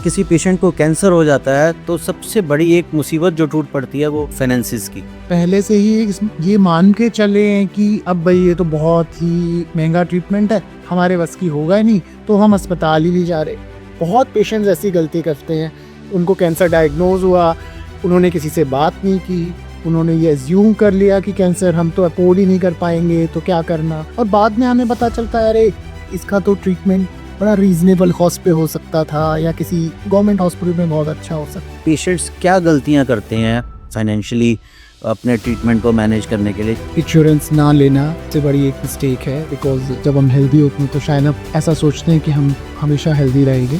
किसी पेशेंट को कैंसर हो जाता है तो सबसे बड़ी एक मुसीबत जो टूट पड़ती है वो फाइनेंसिस की। पहले से ही ये मान के चले हैं कि अब भाई ये तो बहुत ही महंगा ट्रीटमेंट है, हमारे बस की होगा ही नहीं, तो हम अस्पताल ही नहीं जा रहे। बहुत पेशेंट्स ऐसी गलती करते हैं, उनको कैंसर डायग्नोज हुआ, उन्होंने किसी से बात नहीं की, उन्होंने ये एज्यूम कर लिया कि कैंसर हम तो अफोर्ड ही नहीं कर पाएंगे, तो क्या करना। और बाद में हमें पता चलता है अरे इसका तो ट्रीटमेंट बड़ा रीजनेबल कॉस्ट पे हो सकता था या किसी गवर्नमेंट हॉस्पिटल में बहुत अच्छा हो सकता। पेशेंट्स क्या गलतियां करते हैं फाइनेंशियली अपने ट्रीटमेंट को मैनेज करने के लिए? इंश्योरेंस ना लेना सबसे बड़ी एक मिस्टेक है, बिकॉज जब हम हेल्दी होते हैं तो शायद हम ऐसा सोचते हैं कि हम हमेशा हेल्दी रहेंगे।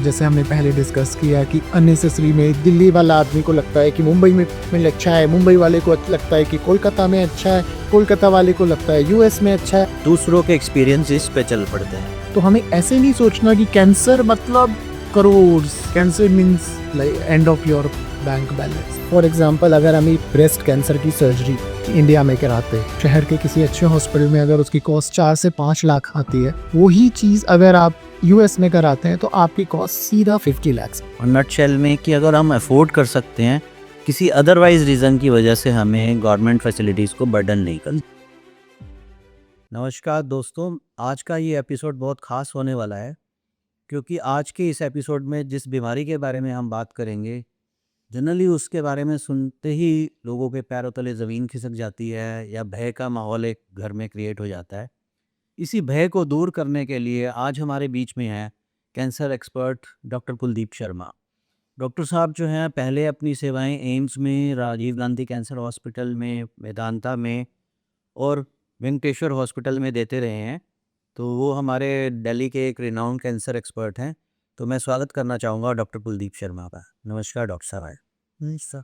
जैसे हमने पहले डिस्कस किया कि अननेसेसरी में दिल्ली वाला आदमी को लगता है कि मुंबई में अच्छा है, मुंबई वाले को लगता है कि कोलकाता में अच्छा है, कोलकाता वाले को लगता है यूएस में अच्छा है। दूसरों के एक्सपीरियंसेस पे चल पड़ते हैं। तो हमें ऐसे नहीं सोचना कि कैंसर मतलब crore, cancer means end of your bank balance. For example, अगर हमें ब्रेस्ट कैंसर की सर्जरी इंडिया में कराते हैं, शहर के किसी अच्छे हॉस्पिटल में अगर उसकी कॉस्ट 4 से 5 लाख आती है, वही चीज़ अगर आप यूएस में कराते हैं तो आपकी कॉस्ट सीधा 50 लाख। और नटशेल में कि अगर हम अफोर्ड कर सकते हैं, किसी अदरवाइज रीज़न की वजह से हमें गवर्नमेंट फैसिलिटीज़ को बर्डन नहीं करना। नमस्कार दोस्तों, आज का ये एपिसोड बहुत ख़ास होने वाला है क्योंकि आज के इस एपिसोड में जिस बीमारी के बारे में हम बात करेंगे, जनरली उसके बारे में सुनते ही लोगों के पैरों तले ज़मीन खिसक जाती है या भय का माहौल एक घर में क्रिएट हो जाता है। इसी भय को दूर करने के लिए आज हमारे बीच में है cancer expert doctor Kuldeep Sharma. Doctor साहब जो हैं पहले अपनी सेवाएं एम्स में, राजीव गांधी कैंसर हॉस्पिटल में, वेदांता में और वेंकटेश्वर हॉस्पिटल में देते रहे हैं। तो वो हमारे दिल्ली के एक रिनाउंड कैंसर एक्सपर्ट हैं। तो मैं स्वागत करना चाहूँगा डॉक्टर कुलदीप शर्मा का। नमस्कार डॉक्टर साहब। सर,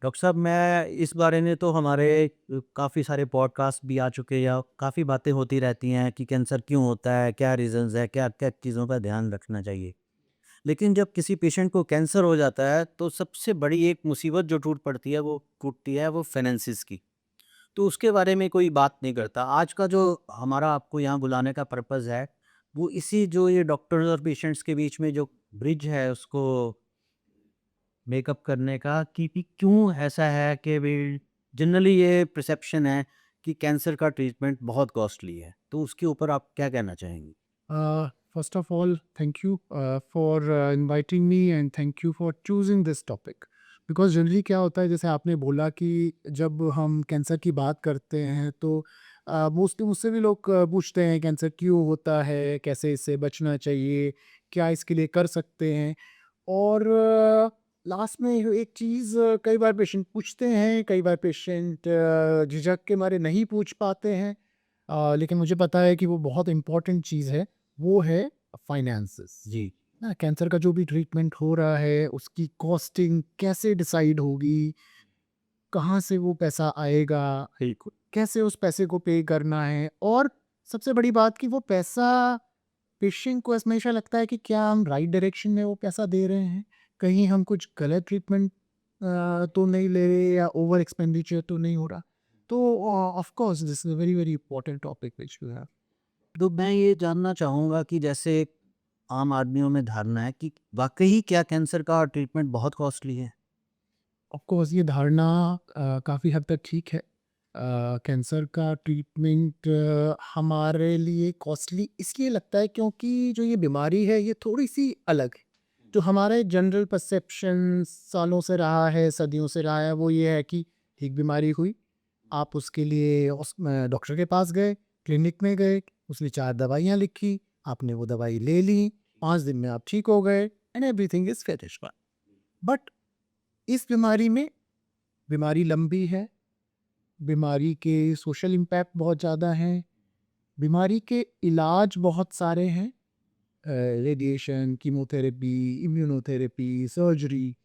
डॉक्टर साहब, मैं इस बारे में तो हमारे काफ़ी सारे पॉडकास्ट भी आ चुके हैं या काफ़ी बातें होती रहती हैं कि कैंसर क्यों होता है, क्या रीज़न्स है, क्या क्या चीज़ों का ध्यान रखना चाहिए। लेकिन जब किसी पेशेंट को कैंसर हो जाता है तो सबसे बड़ी एक मुसीबत जो टूटती है वो फाइनेंसिस की। तो उसके बारे में कोई बात नहीं करता। आज का जो हमारा आपको यहाँ बुलाने का पर्पज़ है, वो इसी जो ये डॉक्टर्स और पेशेंट्स के बीच में जो ब्रिज है उसको मेकअप करने का कि क्यों ऐसा है कि भई जनरली ये परसेप्शन है कि कैंसर का ट्रीटमेंट बहुत कॉस्टली है। तो उसके ऊपर आप क्या कहना चाहेंगे? First of all thank you for inviting me and thank you for choosing this topic. Because generally क्या होता है, जैसे आपने बोला कि जब हम कैंसर की बात करते हैं तो मोस्टली मुझसे भी लोग पूछते हैं कैंसर क्यों होता है, कैसे इससे बचना चाहिए, क्या इसके लिए कर सकते हैं। और लास्ट में एक चीज़ कई बार पेशेंट पूछते हैं, कई बार पेशेंट झिझक के मारे नहीं पूछ पाते हैं। लेकिन मुझे पता है कि वो बहुत इम्पोर्टेंट चीज़ है, वो है फाइनेंसेस। जी। ना कैंसर का जो भी ट्रीटमेंट हो रहा है, उसकी कॉस्टिंग कैसे डिसाइड होगी, कहाँ से वो पैसा आएगा, बिल्कुल। कैसे उस पैसे को पे करना है, और सबसे बड़ी बात कि वो पैसा पेशेंट को हमेशा लगता है कि क्या हम राइट डायरेक्शन में वो पैसा दे रहे हैं, कहीं हम कुछ गलत ट्रीटमेंट तो नहीं ले रहे या ओवर एक्सपेंडिचर तो नहीं हो रहा। तो of course this is a very very important topic which you have. तो मैं ये जानना चाहूँगा कि जैसे आम आदमियों में धारणा है कि वाक़ई क्या कैंसर का ट्रीटमेंट बहुत कॉस्टली है? ऑफ कोर्स ये धारणा काफ़ी हद तक ठीक है। कैंसर का ट्रीटमेंट हमारे लिए कॉस्टली इसलिए लगता है क्योंकि जो ये बीमारी है ये थोड़ी सी अलग है। जो हमारे जनरल परसेप्शन सालों से रहा है, सदियों से रहा है, वो ये है कि एक बीमारी हुई, आप उसके लिए डॉक्टर के पास गए, क्लिनिक में गए, उसने 4 दवाइयाँ लिखी, आपने वो दवाई ले ली, 5 दिन में आप ठीक हो गए and everything is finish. But इस बीमारी में बीमारी लंबी है, बीमारी के सोशल इम्पैक्ट बहुत ज़्यादा हैं, बीमारी के इलाज बहुत सारे हैं, रेडिएशन, कीमोथेरेपी, इम्यूनोथेरेपी, सर्जरी,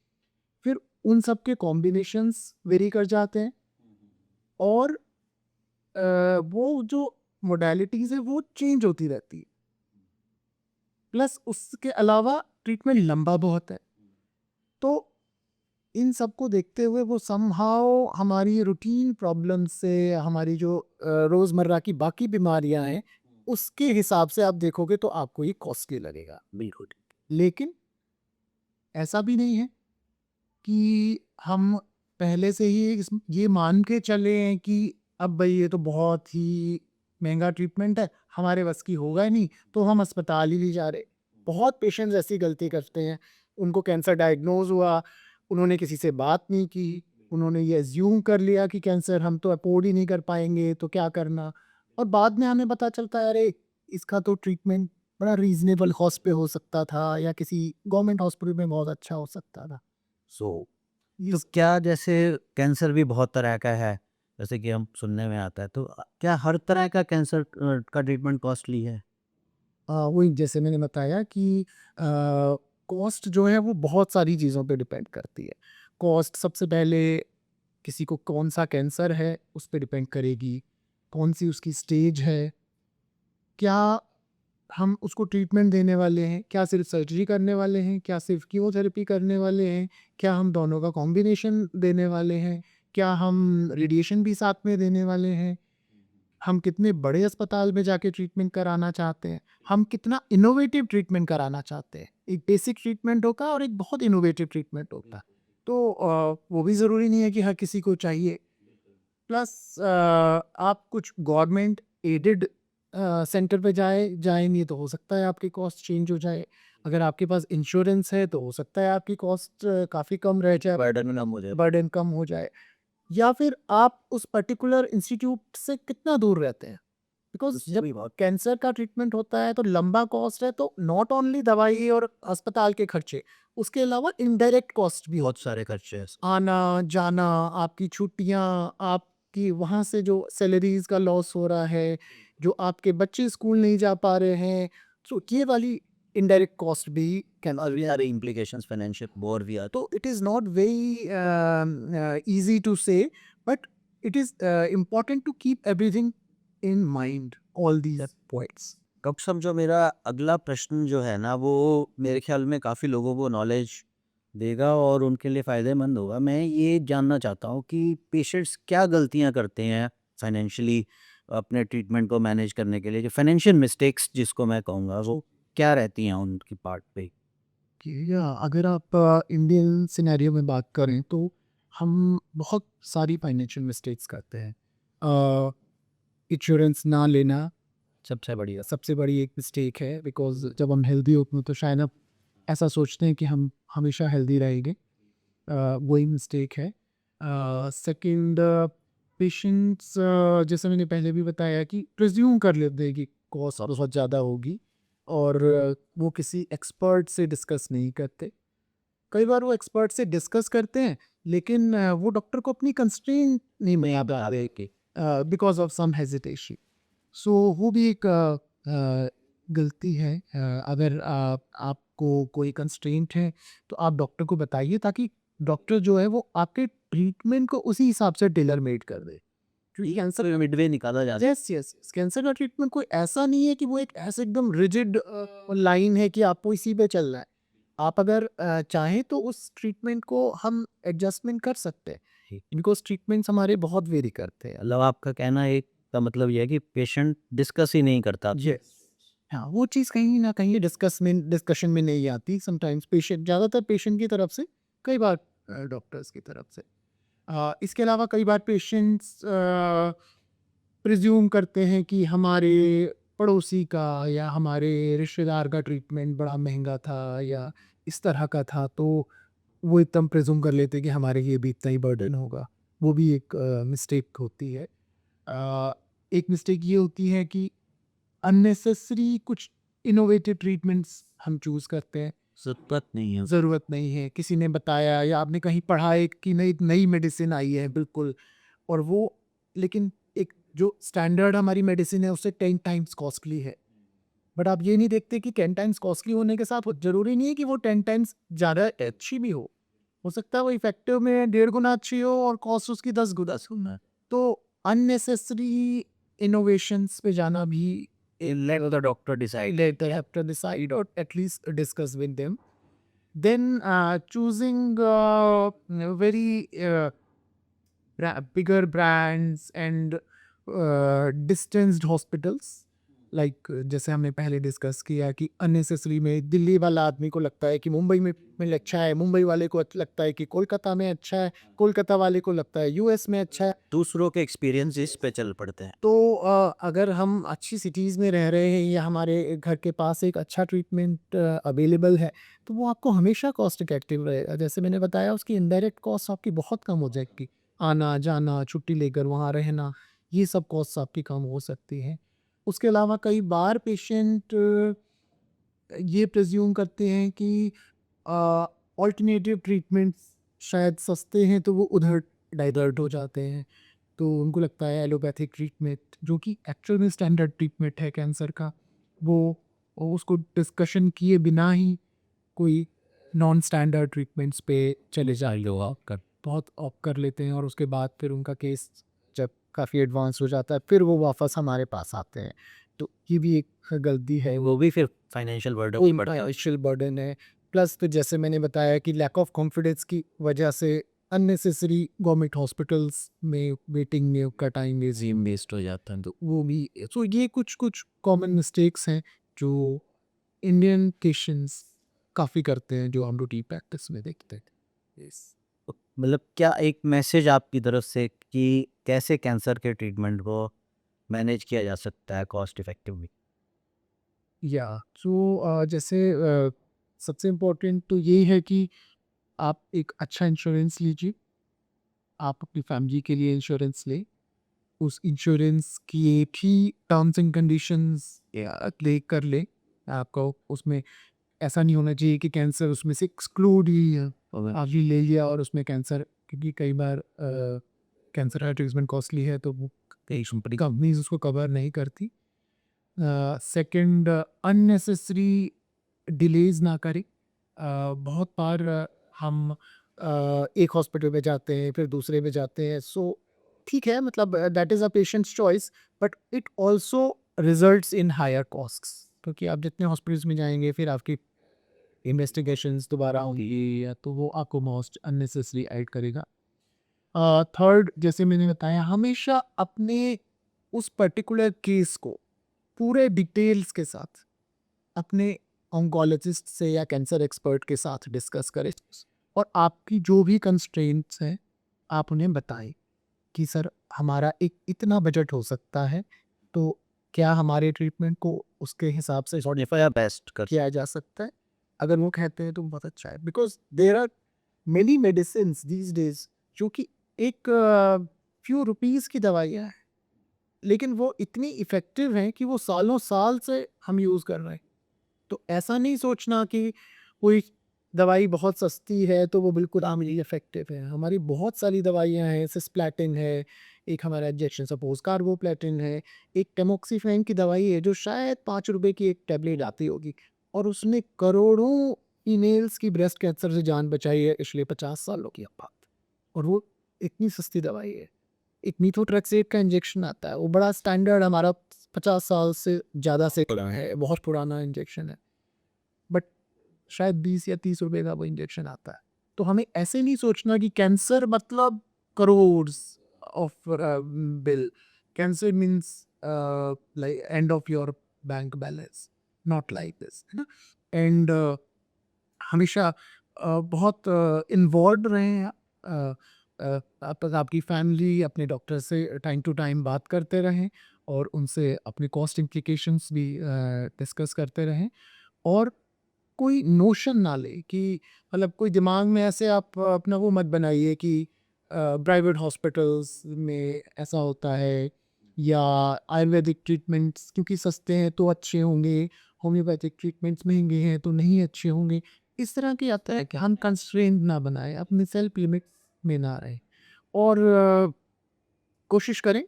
फिर उन सब के कॉम्बिनेशंस वेरी कर जाते हैं। और वो जो मोडालिटीज़ है वो चेंज होती रहती है। प्लस उसके अलावा ट्रीटमेंट लंबा बहुत है। तो इन सब को देखते हुए वो समहाउ हमारी रूटीन प्रॉब्लम से, हमारी जो रोज़मर्रा की बाकी बीमारियां हैं, उसके हिसाब से आप देखोगे तो आपको ये कॉस्टली लगेगा। बिल्कुल। लेकिन ऐसा भी नहीं है कि हम पहले से ही ये मान के चले हैं कि अब भाई ये तो बहुत ही महंगा ट्रीटमेंट है, हमारे बस की होगा ही नहीं, तो हम अस्पताल ही नहीं जा रहे। बहुत पेशेंट्स ऐसी गलती करते हैं, उनको कैंसर डायग्नोज हुआ, उन्होंने किसी से बात नहीं की, उन्होंने ये एज्यूम कर लिया कि कैंसर हम तो अफोर्ड ही नहीं कर पाएंगे, तो क्या करना। और बाद में हमें पता चलता है अरे इसका तो ट्रीटमेंट बड़ा रीजनेबल कॉस्ट पे हो सकता था, या किसी गवर्नमेंट हॉस्पिटल में बहुत अच्छा हो सकता था। सो तो क्या जैसे कैंसर भी बहुत तरह का है, जैसे कि हम सुनने में आता है, तो क्या हर तरह का कैंसर का ट्रीटमेंट कॉस्टली है? वही जैसे मैंने बताया कि कॉस्ट जो है वो बहुत सारी चीज़ों पे डिपेंड करती है। कॉस्ट सबसे पहले किसी को कौन सा कैंसर है उस पे डिपेंड करेगी, कौन सी उसकी स्टेज है, क्या हम उसको ट्रीटमेंट देने वाले हैं, क्या सिर्फ सर्जरी करने वाले हैं, क्या सिर्फ कीमोथेरेपी करने वाले हैं, क्या हम दोनों का कॉम्बिनेशन देने वाले हैं, क्या हम रेडिएशन भी साथ में देने वाले हैं, हम कितने बड़े अस्पताल में जाके ट्रीटमेंट कराना चाहते हैं, हम कितना इनोवेटिव ट्रीटमेंट कराना चाहते हैं। एक बेसिक ट्रीटमेंट होगा और एक बहुत इनोवेटिव ट्रीटमेंट होता है। तो वो भी ज़रूरी नहीं है कि हर किसी को चाहिए। प्लस आप कुछ गवर्नमेंट एडेड सेंटर पे जाएँ नहीं तो हो सकता है आपकी कॉस्ट चेंज हो जाए। अगर आपके पास इंश्योरेंस है तो हो सकता है आपकी कॉस्ट काफ़ी कम रह जाए, बर्डन कम हो जाए। बर्डन कम हो जाए। या फिर आप उस पर्टिकुलर इंस्टीट्यूट से कितना दूर रहते हैं। बिकॉज़ जब भी बहुत कैंसर का ट्रीटमेंट होता है तो लंबा कॉस्ट है, तो नॉट ओनली दवाई और अस्पताल के खर्चे, उसके अलावा इनडायरेक्ट कॉस्ट भी बहुत सारे खर्चे हैं। आना, जाना, आपकी छुट्टियाँ, आपकी वहाँ से जो सैलरीज़ का लॉस हो रहा है, जो आपके बच्चे स्कूल नहीं जा पा रहे हैं, सो ये वाली इनडायरेक्ट कॉस्ट भी कैन और भी सारे इम्प्लीकेशंस फाइनेंशियल और भी आते तो it is not very easy to say, but it is important to keep everything in mind, all these points. कब समझो मेरा अगला प्रश्न जो है ना, वो मेरे ख्याल में काफ़ी लोगों को नॉलेज देगा और उनके लिए फ़ायदेमंद होगा। मैं ये जानना चाहता हूँ कि पेशेंट्स क्या गलतियाँ करते हैं फाइनेंशियली अपने ट्रीटमेंट को मैनेज करने के लिए, जो फाइनेंशियल मिस्टेक्स जिसको मैं कहूँगा, वो क्या रहती हैं उनकी पार्ट पे? कि या अगर आप इंडियन सिनेरियो में बात करें तो हम बहुत सारी फाइनेंशियल मिस्टेक्स करते हैं। इंश्योरेंस ना लेना सबसे बढ़िया। सबसे बड़ी एक मिस्टेक है, बिकॉज़ जब हम हेल्दी होते हैं तो शायद आप ऐसा सोचते हैं कि हम हमेशा हेल्दी रहेंगे। वही मिस्टेक है। सेकंड, पेशेंट्स जैसे मैंने पहले भी बताया कि प्रिज्यूम कर लेते हैं कि कॉस्ट बहुत ज़्यादा होगी, और वो किसी एक्सपर्ट से डिस्कस नहीं करते। कई बार वो एक्सपर्ट से डिस्कस करते हैं, लेकिन वो डॉक्टर को अपनी कंस्ट्रेंट नहीं बता रहे कि बिकॉज़ ऑफ सम हेजिटेशन। सो वो भी एक गलती है। अगर आपको कोई कंस्ट्रेंट है तो आप डॉक्टर को बताइए, ताकि डॉक्टर जो है वो आपके ट्रीटमेंट को उसी हिसाब से टेलर मेड कर दे। क्योंकि कैंसर मिडवे निकाला जा सकता यस यस कैंसर का ट्रीटमेंट कोई ऐसा नहीं है कि वो एक ऐसे एकदम रिजिड लाइन है कि आपको इसी पे चलना है। आप अगर चाहें तो उस ट्रीटमेंट को हम एडजस्टमेंट कर सकते हैं, है। बिकॉज ट्रीटमेंट्स हमारे बहुत वेरी करते हैं। मतलब आपका कहना एक का मतलब ये है कि पेशेंट डिस्कस ही नहीं करता। यस, हाँ, वो चीज़ कहीं न कहीं डिस्कशन में नहीं आती समटाइम्स, पेशेंट ज़्यादातर पेशेंट की तरफ से, कई बार डॉक्टर्स की तरफ से। इसके अलावा कई बार पेशेंट्स प्रिज़्यूम करते हैं कि हमारे पड़ोसी का या हमारे रिश्तेदार का ट्रीटमेंट बड़ा महँगा था या इस तरह का था, तो वो एकदम प्रिज़्यूम कर लेते हैं कि हमारे लिए भी इतना ही बर्डन होगा। वो भी एक मिस्टेक होती है। एक मिस्टेक ये होती है कि अननेसेसरी कुछ इनोवेटिव ट्रीटमेंट्स हम चूज़ करते हैं। ज़रूरत नहीं है। ज़रूरत नहीं है, किसी ने बताया या आपने कहीं पढ़ा है कि नई नई मेडिसिन आई है बिल्कुल, और वो लेकिन एक जो स्टैंडर्ड हमारी मेडिसिन है उससे 10 टाइम्स कॉस्टली है। बट आप ये नहीं देखते कि 10 टाइम्स कॉस्टली होने के साथ वो ज़रूरी नहीं है कि वो 10 टाइम्स ज़्यादा अच्छी भी हो। हो सकता है वो इफ़ेक्टिव में 1.5 गुना अच्छी हो और कॉस्ट उसकी 10 गुना सुना है। तो अननेसेसरी इनोवेशंस पे जाना भी let the doctor decide. let the doctor decide or at least discuss with them. Then choosing very bigger brands and distanced hospitals like जैसे हमने पहले डिस्कस किया कि अननेसेसरी में दिल्ली वाला आदमी को लगता है कि मुंबई में अच्छा है, मुंबई वाले को लगता है कि कोलकाता में अच्छा है, कोलकाता वाले को लगता है यूएस में अच्छा है। दूसरों के एक्सपीरियंसेस पे चल पड़ते हैं। तो अगर हम अच्छी सिटीज़ में रह रहे हैं या हमारे घर के पास एक अच्छा ट्रीटमेंट अवेलेबल है, तो वो आपको हमेशा कॉस्ट इफेक्टिव रहेगा। जैसे मैंने बताया, उसकी इनडायरेक्ट कॉस्ट आपकी बहुत कम हो जाएगी। आना जाना, छुट्टी लेकर वहाँ रहना, ये सब कॉस्ट आपकी कम हो सकती हैं। उसके अलावा कई बार पेशेंट ये प्रिज्यूम करते हैं कि ऑल्टरनेटिव ट्रीटमेंट्स शायद सस्ते हैं, तो वो उधर डाइवर्ट हो जाते हैं। तो उनको लगता है एलोपैथिक ट्रीटमेंट, जो कि एक्चुअल में स्टैंडर्ड ट्रीटमेंट है कैंसर का, वो उसको डिस्कशन किए बिना ही कोई नॉन स्टैंडर्ड ट्रीटमेंट्स पे चले जाए, लोग कर बहुत ऑप्ट कर लेते हैं। और उसके बाद फिर उनका केस जब काफ़ी एडवांस हो जाता है, फिर वो वापस हमारे पास आते हैं। तो ये भी एक गलती है, वो भी फिर फाइनेंशियल बर्डन वो पड़ता है। फाइनेंशियल बर्डन है। प्लस फिर जैसे मैंने बताया कि लैक ऑफ कॉन्फिडेंस की वजह से अननेसेसरी गवर्नमेंट हॉस्पिटल्स में वेटिंग में का टाइम वेस्ट हो जाता है। तो वो भी, सो ये कुछ कुछ कॉमन मिस्टेक्स हैं जो इंडियन पेशेंट्स काफ़ी करते हैं, जो हम रूटीन प्रैक्टिस में देखते हैं। यस। मतलब क्या एक मैसेज आपकी तरफ से कि कैसे कैंसर के ट्रीटमेंट को मैनेज किया जा सकता है कॉस्ट इफेक्टिवली? या जैसे सबसे इम्पोर्टेंट तो यही है कि आप एक अच्छा इंश्योरेंस लीजिए। आप अपनी फैमिली के लिए इंश्योरेंस लें। उस इंश्योरेंस की भी टर्म्स एंड कंडीशंस या ले कर लें। आपको उसमें ऐसा नहीं होना चाहिए कि कैंसर उसमें से एक्सक्लूड ही है। आपने ले लिया और उसमें कैंसर, क्योंकि कई बार कैंसर का ट्रीटमेंट कॉस्टली है, तो वो कंपनीज उसको कवर नहीं करती। सेकंड, अननेसेसरी डिलेज ना करें। बहुत बार हम एक हॉस्पिटल में जाते हैं, फिर दूसरे में जाते हैं। सो ठीक है, मतलब that is a patient's choice, but it also results in higher costs, क्योंकि आप जितने हॉस्पिटल्स में जाएंगे, फिर आपकी इन्वेस्टिगेशंस दोबारा होंगी, या तो वो आपको मोस्ट अननेसेसरी ऐड करेगा। थर्ड, जैसे मैंने बताया, हमेशा अपने उस पर्टिकुलर केस को पूरे डिटेल्स के साथ अपने ऑन्कोलॉजिस्ट से या कैंसर एक्सपर्ट के साथ डिस्कस करें। और आपकी जो भी कंस्ट्रेंट्स हैं, आप उन्हें बताएं कि सर, हमारा एक इतना बजट हो सकता है, तो क्या हमारे ट्रीटमेंट को उसके हिसाब से मॉडिफाई बेस्ट कर किया जा सकता है। अगर वो कहते हैं तो बहुत अच्छा है, because there are many medicine these days जो कि एक फ्यू रुपीज़ की दवाइयाँ हैं, लेकिन वो इतनी इफ़ेक्टिव हैं कि वो सालों साल से हम यूज़ कर रहे हैं। तो ऐसा नहीं सोचना कि कोई दवाई बहुत सस्ती है तो वो बिल्कुल आमली इफ़ेक्टिव है। हमारी बहुत सारी दवाइयाँ हैं, सिस्प्लैटिन है, एक हमारा इंजेक्शन सपोज़ कार्बोप्लेटिन है, एक टेमोक्सिफ़ेन की दवाई है जो शायद ₹5 की एक टैबलेट आती होगी, और उसने करोड़ों फीमेल्स की ब्रेस्ट कैंसर से जान बचाई है पिछले 50 सालों की बात। और वो इतनी सस्ती दवाई है। एक मीथोट्रेक्सेट का इंजेक्शन आता है, वो बड़ा स्टैंडर्ड, हमारा 50 साल से ज़्यादा से पुराना है, बहुत पुराना इंजेक्शन है। बट शायद 20 या 30 रुपए का वो इंजेक्शन आता है। तो हमें ऐसे नहीं सोचना कि कैंसर मतलब crores of bill. Cancer means like end of your bank balance, not like this, है ना? एंड हमेशा बहुत इन्वॉल्व रहें। आपकी फैमिली अपने डॉक्टर से टाइम टू टाइम बात करते रहें, और उनसे अपने कॉस्ट इम्प्लिकेशंस भी डिस्कस करते रहें। और कोई नोशन ना ले कि, मतलब कोई दिमाग में ऐसे आप अपना वो मत बनाइए कि प्राइवेट हॉस्पिटल्स में ऐसा होता है, या आयुर्वेदिक ट्रीटमेंट्स क्योंकि सस्ते हैं तो अच्छे होंगे, होम्योपैथिक ट्रीटमेंट्स महंगे हैं तो नहीं अच्छे होंगे। इस तरह की आता है कि हम कंस्ट्रेंट ना बनाए, अपने सेल्फ लिमिट्स में ना रहें। और कोशिश करें,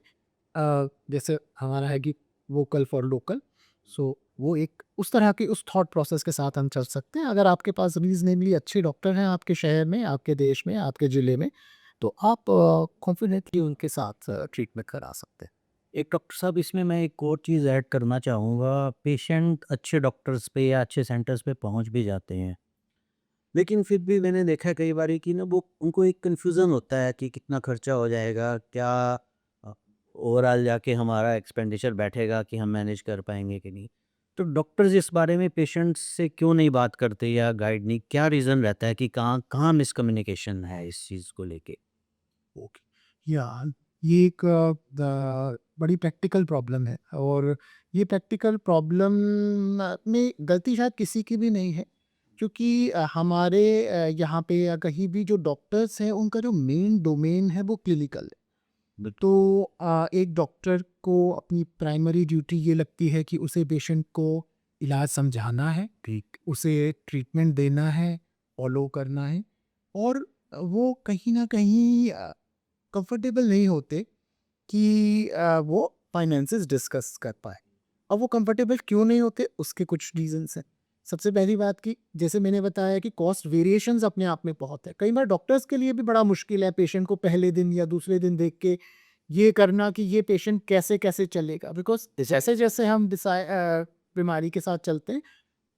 जैसे हमारा है कि वोकल फॉर लोकल, सो वो एक उस तरह के उस थॉट प्रोसेस के साथ हम चल सकते हैं। अगर आपके पास रीजनेबली अच्छे डॉक्टर हैं आपके शहर में, आपके देश में, आपके ज़िले में, तो आप कॉन्फिडेंटली उनके साथ ट्रीटमेंट करा सकते हैं। एक डॉक्टर साहब, इसमें मैं एक और चीज़ ऐड करना चाहूँगा। पेशेंट अच्छे डॉक्टर्स पे या अच्छे सेंटर्स पे पहुँच भी जाते हैं, लेकिन फिर भी मैंने देखा है कई बारी कि ना वो उनको एक कन्फ्यूज़न होता है कि कितना खर्चा हो जाएगा, क्या अ, ओवरऑल जाके हमारा एक्सपेंडिचर बैठेगा कि हम मैनेज कर पाएंगे कि नहीं। तो डॉक्टर्स इस बारे में पेशेंट्स से क्यों नहीं बात करते या गाइड नहीं, क्या रीज़न रहता है कि कहाँ कहाँ मिसकम्युनिकेशन है इस चीज़ को लेके? ओके या ये एक बड़ी प्रैक्टिकल प्रॉब्लम है और ये प्रैक्टिकल प्रॉब्लम में गलती शायद किसी की भी नहीं है क्योंकि हमारे यहाँ पे या कहीं भी जो डॉक्टर्स हैं उनका जो मेन डोमेन है वो क्लिनिकल है। बिल्कुल। तो एक डॉक्टर को अपनी प्राइमरी ड्यूटी ये लगती है कि उसे पेशेंट को इलाज समझाना है, ठीक। उसे ट्रीटमेंट देना है, फॉलो करना है और वो कहीं न कहीं कंफर्टेबल नहीं होते कि वो फाइनेंसेस डिस्कस कर पाए। अब वो कंफर्टेबल क्यों नहीं होते उसके कुछ रीजंस हैं। सबसे पहली बात कि जैसे मैंने बताया कि कॉस्ट वेरिएशंस अपने आप में बहुत है। कई बार डॉक्टर्स के लिए भी बड़ा मुश्किल है पेशेंट को पहले दिन या दूसरे दिन देख के ये करना कि ये पेशेंट कैसे-कैसे चलेगा बिकॉज़ जैसे-जैसे हम बीमारी के साथ चलते हैं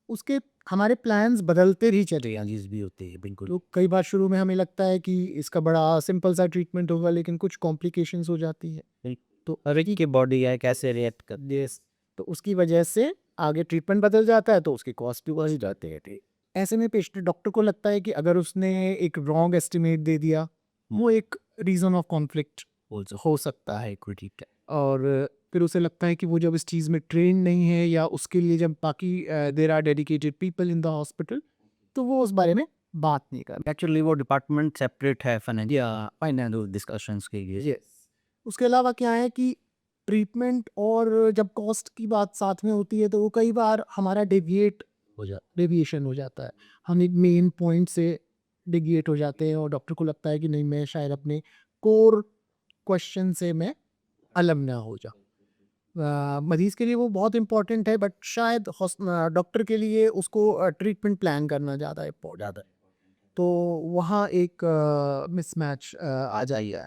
उसके हमारे प्लान्स बदलते ही चले जाते हैं। चेंजेस भी होते हैं, बिल्कुल। तो कई बार शुरू में हमें लगता है कि इसका बड़ा सिंपल सा ट्रीटमेंट होगा लेकिन कुछ कॉम्प्लिकेशंस हो जाती है। तो अरे की बॉडी है कैसे रिएक्ट कर। यस, तो उसकी वजह से आगे ट्रीटमेंट बदल जाता है तो उसकी कॉस्ट भी बढ़ जाते हैं। ठीक। ऐसे में पेशेंट डॉक्टर को लगता है कि अगर उसने एक रॉन्ग एस्टिमेट दे दिया वो एक रीज़न ऑफ कॉन्फ्लिक्ट हो सकता है। ठीक है। और फिर उसे लगता है कि वो जब इस चीज़ में ट्रेन नहीं है या उसके लिए जब बाकी there are dedicated people in the hospital तो वो उस बारे में बात नहीं कर। एक्चुअली वो डिपार्टमेंट सेपरेट है फाइनेंशियल डिस्कशंस के लिए। यस, उसके अलावा क्या है कि ट्रीटमेंट और जब कॉस्ट की बात साथ में होती है तो वो कई बार हमारा हो जा। डेविएशन हो जाता है। हम एक मेन पॉइंट से डेविएट हो जाते हैं और डॉक्टर को लगता है कि नहीं मैं शायद अपने कोर क्वेश्चन से मैं अलग ना हो जाऊँ। मरीज़ के लिए वो बहुत इम्पोर्टेंट है बट शायद डॉक्टर के लिए उसको ट्रीटमेंट प्लान करना ज़्यादा इम्पोर्टेंट है। तो वहाँ एक मिसमैच आ जाइए।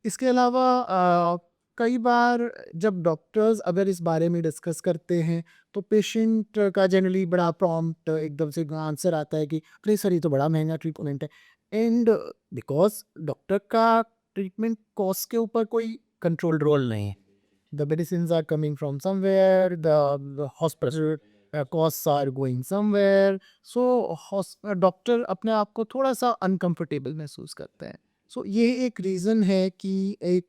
इसके अलावा कई बार जब डॉक्टर्स अगर इस बारे में डिस्कस करते हैं तो पेशेंट का जनरली बड़ा प्रॉम्प्ट एकदम से आंसर आता है कि अरे सर ये तो बड़ा महंगा ट्रीटमेंट है एंड बिकॉज डॉक्टर का ट्रीटमेंट कॉस्ट के ऊपर कोई कंट्रोल रोल नहीं है। the medicines are coming from somewhere, the hospital costs are going somewhere, so doctor अपने आप को थोड़ा सा अनकंफर्टेबल महसूस करते हैं। सो ये एक रीज़न है कि एक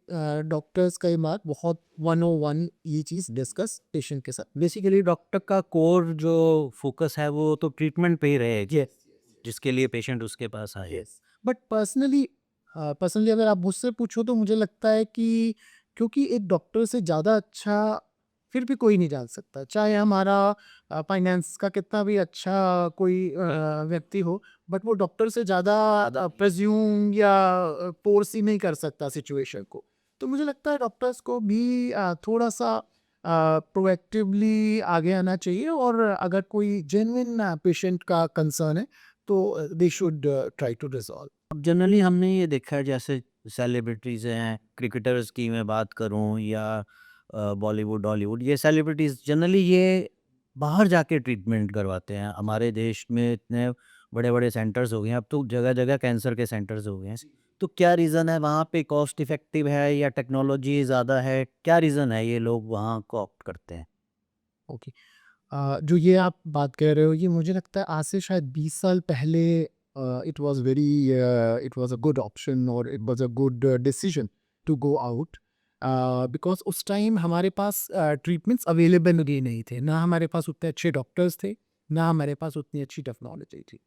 डॉक्टर्स कई बार बहुत 101 ये चीज़ डिस्कस पेशेंट के साथ। बेसिकली डॉक्टर का कोर जो फोकस है वो तो ट्रीटमेंट पे ही रहेगी, यस जिसके लिए पेशेंट उसके पास आए। यस बट पर्सनली अगर आप मुझसे पूछो तो मुझे लगता है कि क्योंकि एक डॉक्टर से ज़्यादा अच्छा फिर भी कोई नहीं जान सकता चाहे हमारा फाइनेंस का कितना भी अच्छा कोई व्यक्ति हो बट वो डॉक्टर से ज़्यादा प्रज्यूम या फोर्स ही नहीं कर सकता सिचुएशन को। तो मुझे लगता है डॉक्टर्स को भी थोड़ा सा प्रोएक्टिवली आगे आना चाहिए और अगर कोई जेन्युइन पेशेंट का कंसर्न है तो they should try to resolve. अब जनरली हमने ये देखा है जैसे सेलिब्रिटीज़ हैं, क्रिकेटर्स की मैं बात करूं या बॉलीवुड हॉलीवुड, ये सेलिब्रिटीज़ जनरली ये बाहर जाके ट्रीटमेंट करवाते हैं। हमारे देश में इतने बड़े बड़े सेंटर्स हो गए हैं, अब तो जगह जगह कैंसर के सेंटर्स हो गए हैं। तो क्या रीज़न है वहाँ पे, कॉस्ट इफ़ेक्टिव है या टेक्नोलॉजी ज़्यादा है, क्या रीज़न है ये लोग वहाँ को ऑप्ट करते हैं? ओके, जो ये आप बात कर रहे हो ये मुझे लगता है आज से शायद 20 साल पहले it was a good option और it was a good decision to go out because उस टाइम हमारे पास ट्रीटमेंट्स अवेलेबल भी नहीं थे ना हमारे पास उतने अच्छे डॉक्टर्स थे ना हमारे पास उतनी अच्छी टेक्नोलॉजी थी।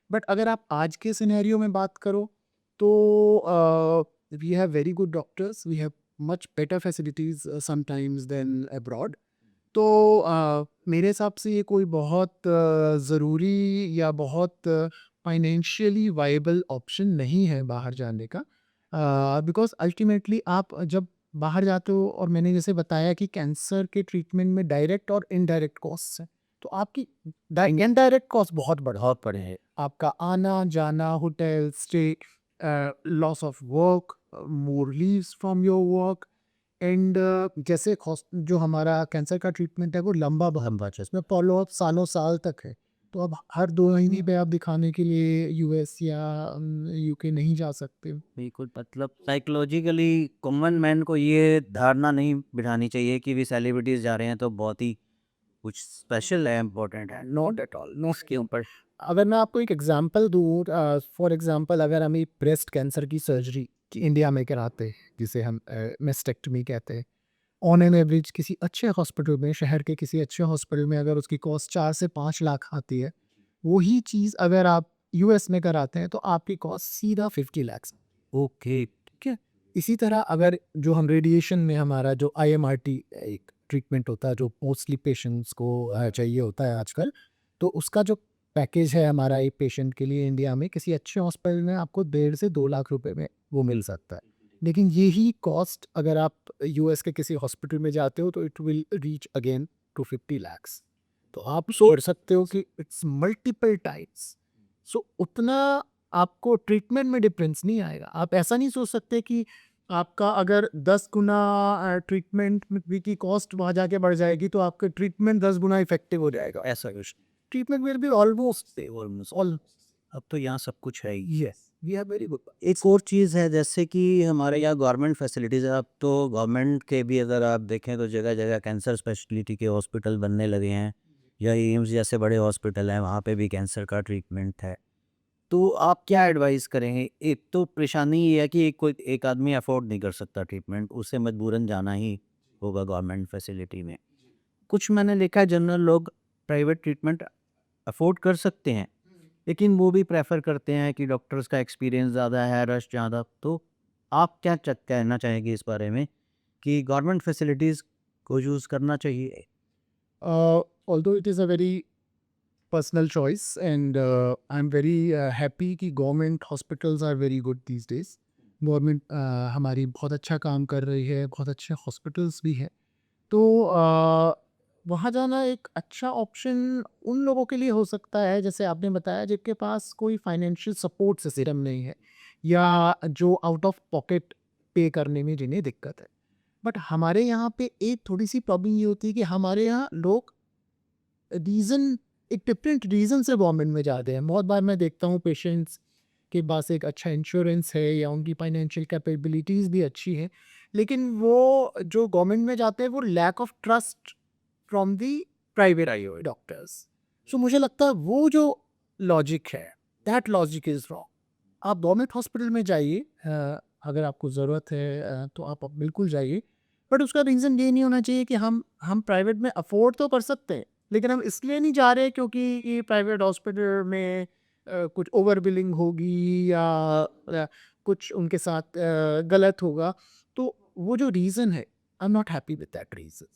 बट अगर आप आज के सिनेरियो में बात करो तो we have very good doctors, we have much better facilities sometimes than abroad. तो मेरे हिसाब से ये कोई बहुत ज़रूरी या बहुत फाइनेंशियली वाइबल ऑप्शन नहीं है बाहर जाने का बिकॉज़ अल्टीमेटली आप जब बाहर जाते हो और मैंने जैसे बताया कि कैंसर के ट्रीटमेंट में डायरेक्ट और इनडायरेक्ट कॉस्ट्स हैं तो आपकी इनडायरेक्ट कॉस्ट बहुत बढ़ा बहुत पड़े हैं। आपका आना जाना hotel stay loss of work more leaves from your work and जैसे जो हमारा कैंसर का ट्रीटमेंट है वो लंबा हम बचे। इसमें फॉलो अप सालों साल तक है। तो अब हर 2 महीने पे आप दिखाने के लिए यूएस या यूके नहीं जा सकते। बिल्कुल, मतलब साइकोलॉजिकली कॉमन मैन को ये धारणा नहीं बिठानी चाहिए कि भी सेलिब्रिटीज़ जा रहे हैं तो बहुत ही कुछ स्पेशल है, इम्पोर्टेंट है। नॉट एट ऑल, नो उसके ऊपर। अगर मैं आपको एक एग्जांपल दूँ, फॉर एग्जांपल अगर हम एक ब्रेस्ट कैंसर की सर्जरी कि इंडिया में कराते हैं, जिसे हम मेस्टेक्टमी कहते हैं, ऑन एन एवरेज किसी अच्छे हॉस्पिटल में, शहर के किसी अच्छे हॉस्पिटल में अगर उसकी कॉस्ट 4 से 5 लाख आती है, वही चीज़ अगर आप यूएस में कराते हैं तो आपकी कॉस्ट सीधा 50 लाख। ओके। ठीक है? इसी तरह अगर जो हम रेडिएशन में हमारा जो आईएमआरटी एक ट्रीटमेंट होता है जो मोस्टली पेशेंट्स को चाहिए होता है आजकल, तो उसका जो पैकेज है हमारा एक पेशेंट के लिए इंडिया में किसी अच्छे हॉस्पिटल में आपको 1.5 से 2 लाख रुपए में वो मिल सकता है। लेकिन यही कॉस्ट अगर आप यूएस के किसी हॉस्पिटल में जाते हो तो it will reach again to 50 lakhs. तो आप सोच सकते हो कि इट्स मल्टीपल टाइम्स। सो उतना आपको ट्रीटमेंट में डिफरेंस नहीं आएगा। आप ऐसा नहीं सोच सकते कि आपका अगर 10 गुना ट्रीटमेंट में की कॉस्ट वहाँ जाके बढ़ जाएगी तो आपका ट्रीटमेंट 10 गुना इफेक्टिव हो जाएगा। ऐसा कुछ treatment will be almost almost. All. अब तो यहाँ सब कुछ है ही। Yes, we are very good. एक और चीज़ है जैसे कि हमारे यहाँ गवर्नमेंट फैसिलिटीज़ है, अब तो गवर्नमेंट के भी अगर आप देखें तो जगह जगह कैंसर स्पेशलिटी के हॉस्पिटल बनने लगे हैं, या एम्स जैसे बड़े हॉस्पिटल हैं वहाँ पे भी कैंसर का ट्रीटमेंट है। तो आप क्या एडवाइस करेंगे? एक तो परेशानी ये है कि एक आदमी अफोर्ड नहीं कर सकता ट्रीटमेंट, उसे मजबूरन जाना ही होगा गवर्नमेंट फैसिलिटी में। कुछ मैंने देखा है जनरल लोग प्राइवेट ट्रीटमेंट अफोर्ड कर सकते हैं, लेकिन वो भी प्रेफर करते हैं कि डॉक्टर्स का एक्सपीरियंस ज़्यादा है, रश ज़्यादा। तो आप क्या कहना चाहेंगे इस बारे में कि गवर्नमेंट फैसिलिटीज़ को यूज़ करना चाहिए? Although it is a very personal choice and I'm very happy कि government hospitals are very good these days. Government हमारी बहुत अच्छा काम कर रही है, बहुत अच्छे हॉस्पिटल्स भी हैं। तो वहाँ जाना एक अच्छा ऑप्शन उन लोगों के लिए हो सकता है जैसे आपने बताया जिनके पास कोई फाइनेंशियल सपोर्ट सिस्टम नहीं है या जो आउट ऑफ पॉकेट पे करने में जिन्हें दिक्कत है। बट हमारे यहाँ पे एक थोड़ी सी प्रॉब्लम ये होती है कि हमारे यहाँ लोग रीज़न एक डिफरेंट रीज़न से गवर्नमेंट में जाते हैं। बहुत बार मैं देखता हूँ पेशेंट्स के पास एक अच्छा इंश्योरेंस है या उनकी फाइनेंशियल कैपेबिलिटीज़ भी अच्छी है, लेकिन वो जो गवर्नमेंट में जाते हैं वो lack of trust from the private eye doctors. So मुझे लगता है वो जो लॉजिक है, दैट लॉजिक इज़ रॉन्ग। आप गवर्नमेंट हॉस्पिटल में जाइए, अगर आपको ज़रूरत है तो आप बिल्कुल जाइए। बट उसका रीज़न ये नहीं होना चाहिए कि हम प्राइवेट में अफोर्ड तो कर सकते हैं, लेकिन हम इसलिए नहीं जा रहे क्योंकि ये प्राइवेट हॉस्पिटल में कुछ ओवर बिलिंग होगी या कुछ उनके साथ गलत होगा। तो वो जो रीज़न है, I am not happy with that reason.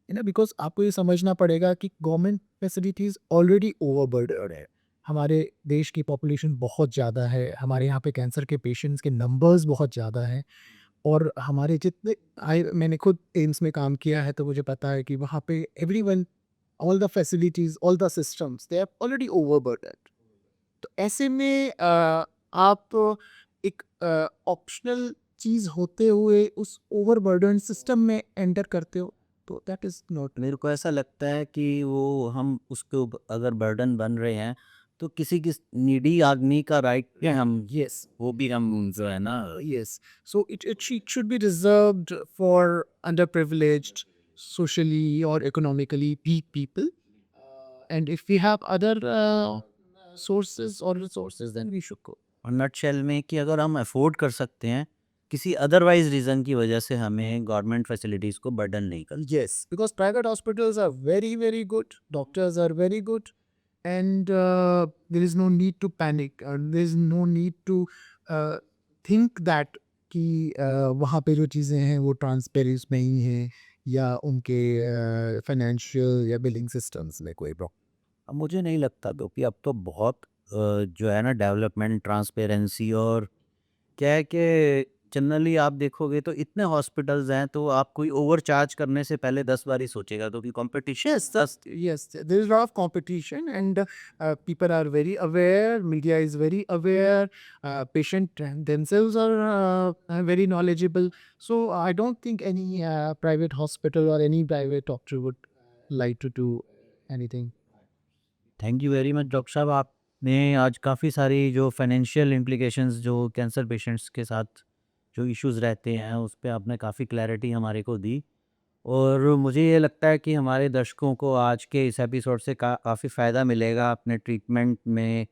है ना? बिकॉज़ आपको ये समझना पड़ेगा कि गवर्नमेंट फैसिलिटीज़ ऑलरेडी ओवरबर्डन है। हमारे देश की पॉपुलेशन बहुत ज़्यादा है, हमारे यहाँ पे कैंसर के पेशेंट्स के नंबर्स बहुत ज़्यादा हैं और हमारे जितने मैंने खुद एम्स में काम किया है तो मुझे पता है कि वहाँ पे everyone, all the facilities, all the systems they are already overburdened. तो ऐसे में आप एक ऑप्शनल चीज़ होते हुए उस ओवरबर्डन सिस्टम में एंटर करते हो, तो दैट इज़ नॉट। मेरे को ऐसा लगता है कि वो हम उसको अगर बर्डन बन रहे हैं तो किसी नीडी आदमी का राइट है, हम यस, वो भी हम जो है ना। yes. So it should be reserved for underprivileged, socially or economically weak people. And if we have other sources or resources, then we should go. और नटशेल में कि अगर हम अफोर्ड कर सकते हैं, किसी अदरवाइज रीज़न की वजह से हमें गवर्नमेंट फैसिलिटीज़ को बर्डन नहीं करना। Yes, because private hospitals are very, very good. Doctors are very good. And there is no need to panic. And there is no need to uh, think that कि वहाँ पे जो चीज़ें हैं वो ट्रांसपेरेंस नहीं है या उनके फाइनेंशियल या बिलिंग सिस्टम्स में कोई प्रॉब्लम। अब मुझे नहीं लगता तो कि अब तो बहुत जो है ना डेवलपमेंट, ट्रांसपेरेंसी और क्या है कि जनरली आप देखोगे तो इतने हॉस्पिटल्स हैं तो आप कोई ओवर चार्ज करने से पहले 10 बार ही सोचेगा, तो कि competition. Yes, there is a lot of competition, and people are very aware. Media is very aware. Patient themselves are very knowledgeable. So I don't think any private hospital or any private doctor would like to do anything. Thank you very much doctor साहब, आपने आज काफ़ी सारी जो financial implications जो cancer patients के साथ जो इश्यूज़ रहते हैं, उस पे आपने काफ़ी क्लैरिटी हमारे को दी। और मुझे ये लगता है कि हमारे दर्शकों को आज के इस एपिसोड से काफ़ी फ़ायदा मिलेगा अपने ट्रीटमेंट में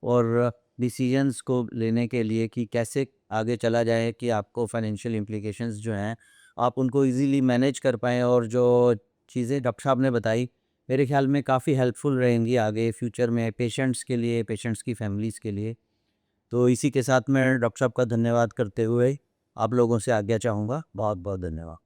और डिसीजंस को लेने के लिए कि कैसे आगे चला जाए कि आपको फाइनेंशियल इम्प्लिकेशंस जो हैं, आप उनको इजीली मैनेज कर पाएँ और जो चीज़ें डॉक्टर साहब ने बताई, मेरे ख्याल में काफ़ी हेल्पफुल रहेंगी आगे फ्यूचर में पेशेंट्स के लिए, पेशेंट्स की फैमिलीज़ के लिए। तो इसी के साथ मैं डॉक्टर साहब का धन्यवाद करते हुए आप लोगों से आज्ञा चाहूँगा। बहुत-बहुत धन्यवाद।